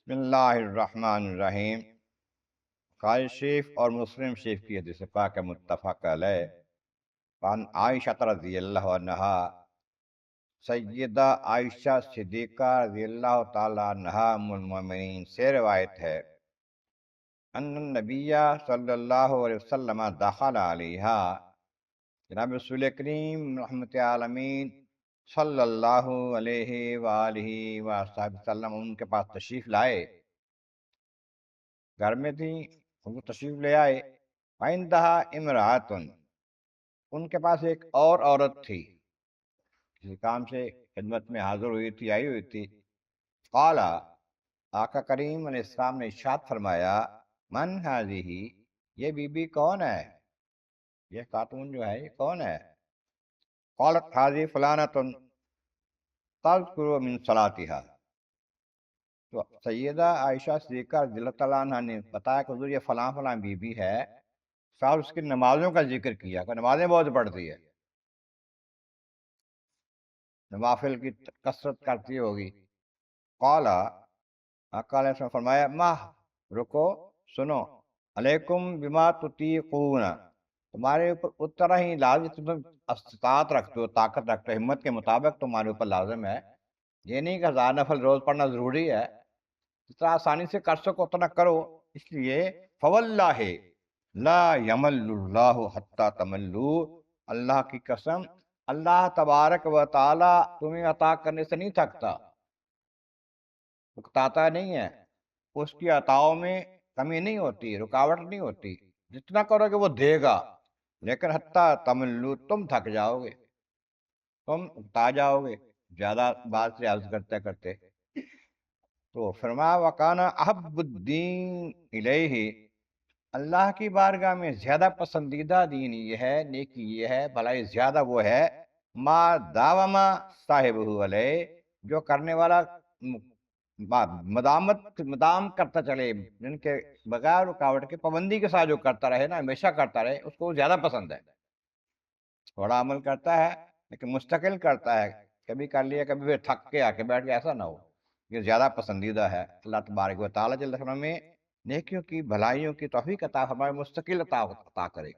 بسم اللہ الرحمن الرحیم۔ بخاری شریف اور مسلم شریف کی حدیث پاک متفق علیہ۔ عن عائشہ رضی اللہ عنہا، سیدہ عائشہ صدیقہ رضی اللہ تعالی عنہا ام المؤمنین سے روایت ہے، ان النبی صلی اللہ علیہ وسلم دخل علیہا، جناب رسول کریم رحمت عالمین صلی اللہ علیہ وآلہ وسلم ان کے پاس تشریف لائے، گھر میں تھیں، وہ تشریف لے آئے۔ فَعِندَهَا امرأۃ، ان کے پاس ایک اور عورت تھی، کسی کام سے خدمت میں حاضر ہوئی تھی، آئی ہوئی تھی۔ قال، آقا کریم علیہ السلام نے ارشاد فرمایا، من هذه، یہ بی بی کون ہے، یہ خاتون جو ہے یہ کون ہے؟ قالت هذه فلانۃ تذکر من صلاتها، تو سیدہ عائشہ صدیقہ رضی اللہ تعالیٰ عنہ نے بتایا کہ حضور یہ فلاں فلاں بی بی ہے، صاحب اس کی نمازوں کا ذکر کیا کہ نمازیں بہت پڑھتی ہے، نوافل کی کثرت کرتی ہوگی۔ قال، آقا علیہ السلام فرمایا، ماہ، رکو، سنو، علیکم بما تطیقون، تمہارے اوپر اتنا ہی لازم، تم استطاعت رکھتے ہو، طاقت رکھتے ہو، ہمت کے مطابق تمہارے اوپر لازم ہے۔ یہ نہیں کہ ہزار نفل روز پڑھنا ضروری ہے، جتنا آسانی سے کر سکو اتنا کرو۔ اس لیے فواللہ لا یمل اللہ حتی تملو، اللہ کی قسم، اللہ تبارک و تعالی تمہیں عطا کرنے سے نہیں تھکتا، اکتاتا نہیں ہے، اس کی عطاؤں میں کمی نہیں ہوتی، رکاوٹ نہیں ہوتی، جتنا کرو گے وہ دے گا، لیکن حتی تملو، تم تھک جاؤ گے، تم اکتا جاؤ گے زیادہ بات سے عرض کرتے کرتے۔ تو فرمایا، وَقَانَ أَحَبُّ الدِّينِ إِلَيْهِ، اللہ کی بارگاہ میں زیادہ پسندیدہ دین یہ ہے، نیکی یہ ہے، بھلائی زیادہ وہ ہے، ما داوم صاحبہ علیہ، جو کرنے والا مدام کرتا چلے، جن کے بغیر رکاوٹ کے پابندی کے ساتھ جو کرتا رہے نا، ہمیشہ کرتا رہے، اس کو وہ زیادہ پسند ہے۔ تھوڑا عمل کرتا ہے لیکن مستقل کرتا ہے، کبھی کر لیا کبھی پھر تھک کے آ کے بیٹھ کے، ایسا نہ ہو، یہ زیادہ پسندیدہ ہے۔ اللہ تبارک و تعالیٰ جل وعلا میں نیکیوں کی، بھلائیوں کی توفیق عطا فرمائے، مستقل عطا کرے۔